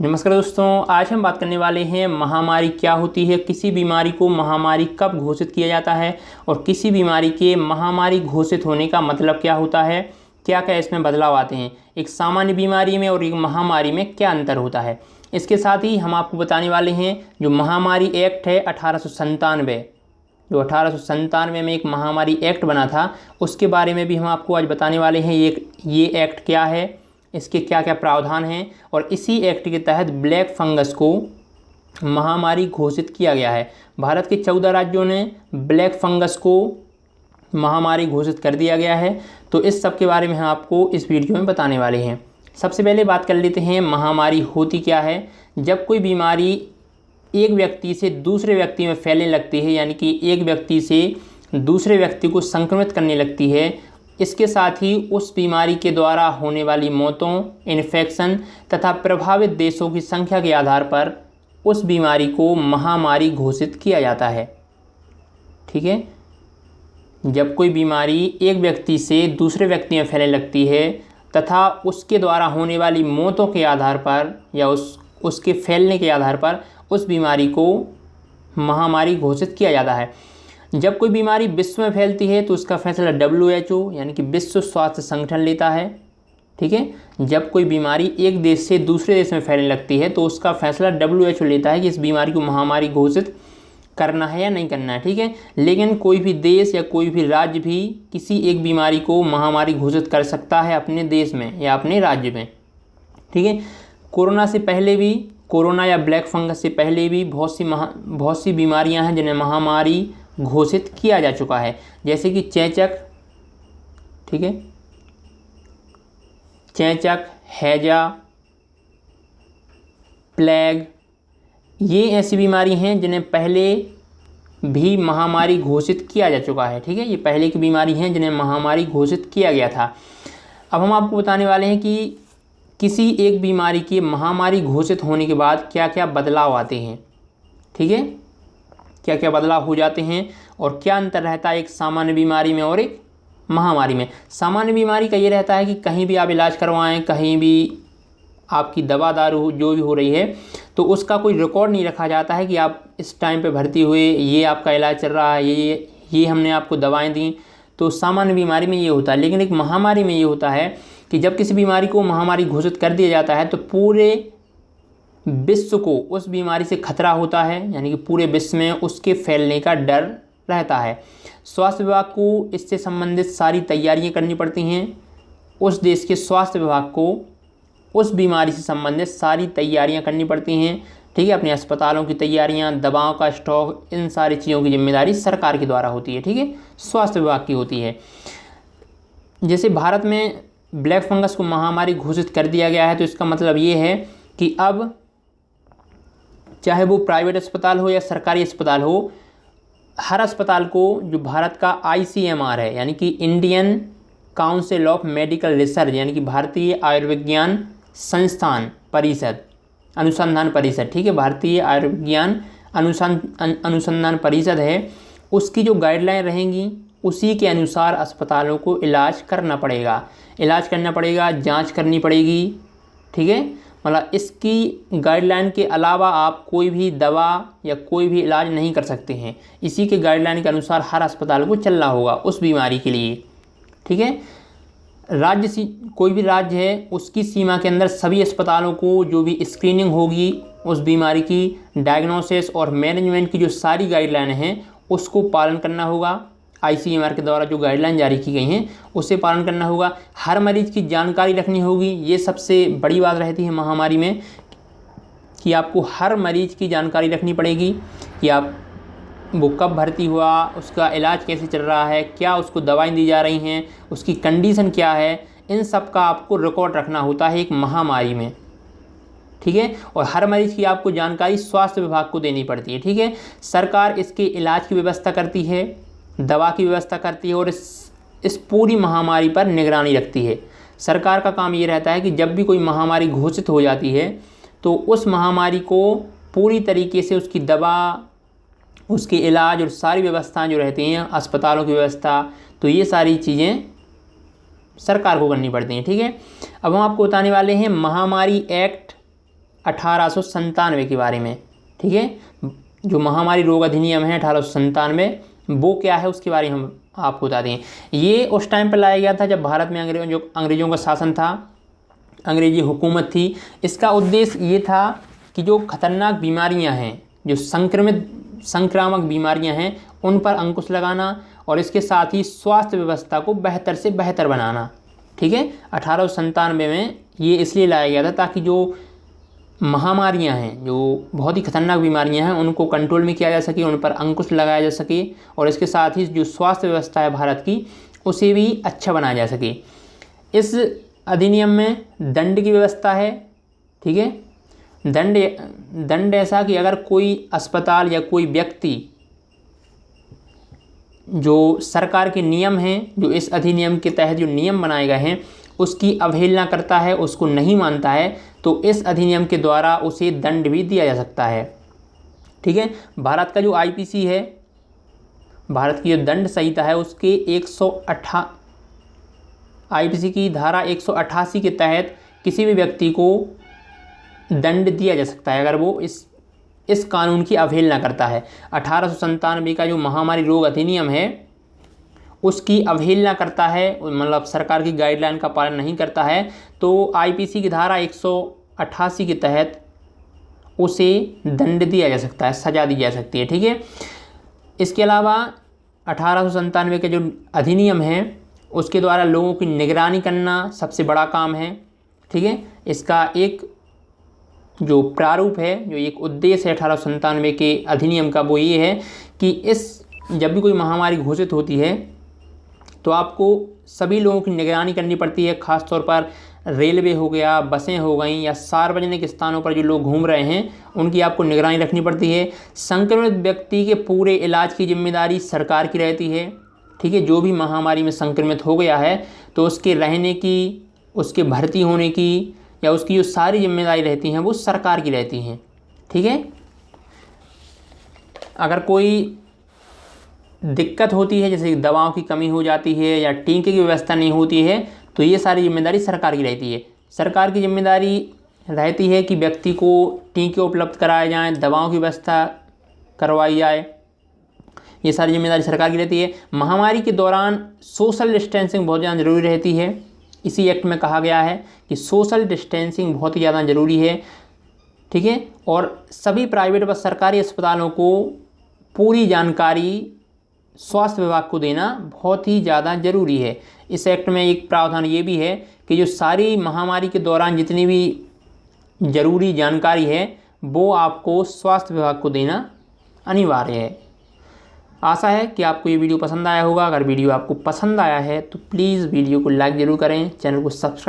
नमस्कार दोस्तों, आज हम बात करने वाले हैं महामारी क्या होती है, किसी बीमारी को महामारी कब घोषित किया जाता है और किसी बीमारी के महामारी घोषित होने का मतलब क्या होता है, क्या क्या इसमें बदलाव आते हैं, एक सामान्य बीमारी में और एक महामारी में क्या अंतर होता है। इसके साथ ही हम आपको बताने वाले हैं जो महामारी एक्ट है 1897, जो 1897 में एक महामारी एक्ट बना था, उसके बारे में भी हम आपको आज बताने वाले हैं। ये एक्ट क्या है, इसके क्या क्या प्रावधान हैं और इसी एक्ट के तहत ब्लैक फंगस को महामारी घोषित किया गया है। भारत के 14 राज्यों ने ब्लैक फंगस को महामारी घोषित कर दिया गया है। तो इस सब के बारे में हम आपको इस वीडियो में बताने वाले हैं। सबसे पहले बात कर लेते हैं महामारी होती क्या है। जब कोई बीमारी एक व्यक्ति से दूसरे व्यक्ति में फैलने लगती है, यानी कि एक व्यक्ति से दूसरे व्यक्ति को संक्रमित करने लगती है, इसके साथ ही उस बीमारी के द्वारा होने वाली मौतों, इन्फेक्शन तथा प्रभावित देशों की संख्या के आधार पर उस बीमारी को महामारी घोषित किया जाता है। ठीक है, जब कोई बीमारी एक व्यक्ति से दूसरे व्यक्ति में फैलने लगती है तथा उसके द्वारा होने वाली मौतों के आधार पर या उसके फैलने के आधार पर उस बीमारी को महामारी घोषित किया जाता है। जब कोई बीमारी विश्व में फैलती है तो उसका फैसला WHO यानी कि विश्व स्वास्थ्य संगठन लेता है। ठीक है, जब कोई बीमारी एक देश से दूसरे देश में फैलने लगती है तो उसका फैसला WHO लेता है कि इस बीमारी को महामारी घोषित करना है या नहीं करना है। ठीक है, लेकिन कोई भी देश या कोई भी राज्य भी किसी एक बीमारी को महामारी घोषित कर सकता है अपने देश में या अपने राज्य में। ठीक है, कोरोना या ब्लैक फंगस से पहले भी बहुत सी बीमारियां हैं जिन्हें महामारी घोषित किया जा चुका है, जैसे कि चेचक, ठीक है, चेचक, हैजा, प्लेग, ये ऐसी बीमारी हैं जिन्हें पहले भी महामारी घोषित किया जा चुका है। ठीक है, ये पहले की बीमारी हैं जिन्हें महामारी घोषित किया गया था। अब हम आपको बताने वाले हैं कि किसी एक बीमारी की महामारी घोषित होने के बाद क्या क्या बदलाव आते हैं। ठीक है, क्या क्या बदलाव हो जाते हैं और क्या अंतर रहता है एक सामान्य बीमारी में और एक महामारी में। सामान्य बीमारी का ये रहता है कि कहीं भी आप इलाज करवाएं, कहीं भी आपकी दवा दारू जो भी हो रही है तो उसका कोई रिकॉर्ड नहीं रखा जाता है कि आप इस टाइम पे भर्ती हुए, ये आपका इलाज चल रहा है, ये हमने आपको दवाएं दी। तो सामान्य बीमारी में ये होता है। लेकिन एक महामारी में ये होता है कि जब किसी बीमारी को महामारी घोषित कर दिया जाता है तो पूरे विश्व को उस बीमारी से खतरा होता है, यानी कि पूरे विश्व में उसके फैलने का डर रहता है। स्वास्थ्य विभाग को इससे संबंधित सारी तैयारियां करनी पड़ती हैं। उस देश के स्वास्थ्य विभाग को उस बीमारी से संबंधित सारी तैयारियां करनी पड़ती हैं। ठीक है, अपने अस्पतालों की तैयारियां, दवाओं का स्टॉक, इन सारी चीज़ों की जिम्मेदारी सरकार के द्वारा होती है। ठीक है, स्वास्थ्य विभाग की होती है। जैसे भारत में ब्लैक फंगस को महामारी घोषित कर दिया गया है तो इसका मतलब ये है कि अब चाहे वो प्राइवेट अस्पताल हो या सरकारी अस्पताल हो, हर अस्पताल को जो भारत का ICMR है, यानी कि Indian council of medical research, यानी कि भारतीय आयुर्विज्ञान संस्थान परिषद, अनुसंधान परिषद, ठीक है, भारतीय आयुर्विज्ञान अनुसंधान परिषद है, उसकी जो गाइडलाइन रहेंगी उसी के अनुसार अस्पतालों को इलाज करना पड़ेगा, जांच करनी पड़ेगी। ठीक है, मतलब इसकी गाइडलाइन के अलावा आप कोई भी दवा या कोई भी इलाज नहीं कर सकते हैं। इसी के गाइडलाइन के अनुसार हर अस्पताल को चलना होगा उस बीमारी के लिए। ठीक है, कोई भी राज्य है उसकी सीमा के अंदर सभी अस्पतालों को जो भी स्क्रीनिंग होगी उस बीमारी की, डायग्नोसिस और मैनेजमेंट की जो सारी गाइडलाइन हैं उसको पालन करना होगा। ICMR के द्वारा जो गाइडलाइन जारी की गई हैं उसे पालन करना होगा। हर मरीज की जानकारी रखनी होगी। ये सबसे बड़ी बात रहती है महामारी में कि आपको हर मरीज की जानकारी रखनी पड़ेगी कि वो कब भर्ती हुआ, उसका इलाज कैसे चल रहा है, क्या उसको दवाएं दी जा रही हैं, उसकी कंडीशन क्या है, इन सब का आपको रिकॉर्ड रखना होता है एक महामारी में। ठीक है, और हर मरीज की आपको जानकारी स्वास्थ्य विभाग को देनी पड़ती है। ठीक है, सरकार इसके इलाज की व्यवस्था करती है, दवा की व्यवस्था करती है और इस पूरी महामारी पर निगरानी रखती है। सरकार का काम ये रहता है कि जब भी कोई महामारी घोषित हो जाती है तो उस महामारी को पूरी तरीके से उसकी दवा, उसके इलाज और सारी व्यवस्थाएं जो रहती हैं, अस्पतालों की व्यवस्था, तो ये सारी चीज़ें सरकार को करनी पड़ती हैं। ठीक है, अब हम आपको बताने वाले हैं महामारी एक्ट 1897 के बारे में, ठीक है। जो महामारी रोग अधिनियम है 1897, वो क्या है उसके बारे में हम आपको बता दें। ये उस टाइम पर लाया गया था जब भारत में अंग्रेज़ों का शासन था, अंग्रेजी हुकूमत थी। इसका उद्देश्य ये था कि जो खतरनाक बीमारियां हैं, जो संक्रामक बीमारियां हैं, उन पर अंकुश लगाना और इसके साथ ही स्वास्थ्य व्यवस्था को बेहतर से बेहतर बनाना, ठीक है। 1897 में ये इसलिए लाया गया था ताकि जो महामारियां हैं, जो बहुत ही खतरनाक बीमारियां हैं, उनको कंट्रोल में किया जा सके, उन पर अंकुश लगाया जा सके और इसके साथ ही जो स्वास्थ्य व्यवस्था है भारत की, उसे भी अच्छा बनाया जा सके। इस अधिनियम में दंड की व्यवस्था है, ठीक है। दंड ऐसा कि अगर कोई अस्पताल या कोई व्यक्ति जो सरकार के नियम हैं, जो इस अधिनियम के तहत जो नियम बनाए गए हैं, उसकी अवहेलना करता है, उसको नहीं मानता है, तो इस अधिनियम के द्वारा उसे दंड भी दिया जा सकता है, ठीक है। भारत का जो आईपीसी है, भारत की जो दंड संहिता है, उसके 108 आईपीसी की धारा 188 के तहत किसी भी व्यक्ति को दंड दिया जा सकता है अगर वो इस कानून की अवहेलना करता है। 1897 का जो महामारी रोग अधिनियम है उसकी अवहेलना करता है, मतलब सरकार की गाइडलाइन का पालन नहीं करता है, तो आईपीसी की धारा 188 के तहत उसे दंड दिया जा सकता है, सज़ा दी जा सकती है, ठीक है। इसके अलावा 1897 के जो अधिनियम है उसके द्वारा लोगों की निगरानी करना सबसे बड़ा काम है, ठीक है। इसका एक जो प्रारूप है, जो एक उद्देश्य है 1897 के अधिनियम का, वो ये है कि जब भी कोई महामारी घोषित होती है तो आपको सभी लोगों की निगरानी करनी पड़ती है। ख़ास तौर पर रेलवे हो गया, बसें हो गई, या सार्वजनिक स्थानों पर जो लोग घूम रहे हैं उनकी आपको निगरानी रखनी पड़ती है। संक्रमित व्यक्ति के पूरे इलाज की जिम्मेदारी सरकार की रहती है, ठीक है। जो भी महामारी में संक्रमित हो गया है तो उसके रहने की, उसके भर्ती होने की या उसकी जो सारी जिम्मेदारी रहती हैं वो सरकार की रहती हैं, ठीक है। अगर कोई दिक्कत होती है, जैसे दवाओं की कमी हो जाती है या टीके की व्यवस्था नहीं होती है, तो ये सारी जिम्मेदारी सरकार की रहती है। सरकार की जिम्मेदारी रहती है कि व्यक्ति को टीके उपलब्ध कराए जाएं, दवाओं की व्यवस्था करवाई जाए, ये सारी जिम्मेदारी सरकार की रहती है। महामारी के दौरान सोशल डिस्टेंसिंग बहुत ज़्यादा ज़रूरी रहती है। इसी एक्ट में कहा गया है कि सोशल डिस्टेंसिंग बहुत ही ज़्यादा ज़रूरी है, ठीक है। और सभी प्राइवेट व सरकारी अस्पतालों को पूरी जानकारी स्वास्थ्य विभाग को देना बहुत ही ज़्यादा ज़रूरी है। इस एक्ट में एक प्रावधान ये भी है कि जो सारी महामारी के दौरान जितनी भी ज़रूरी जानकारी है वो आपको स्वास्थ्य विभाग को देना अनिवार्य है। आशा है कि आपको ये वीडियो पसंद आया होगा। अगर वीडियो आपको पसंद आया है तो प्लीज़ वीडियो को लाइक ज़रूर करें, चैनल को सब्सक्राइब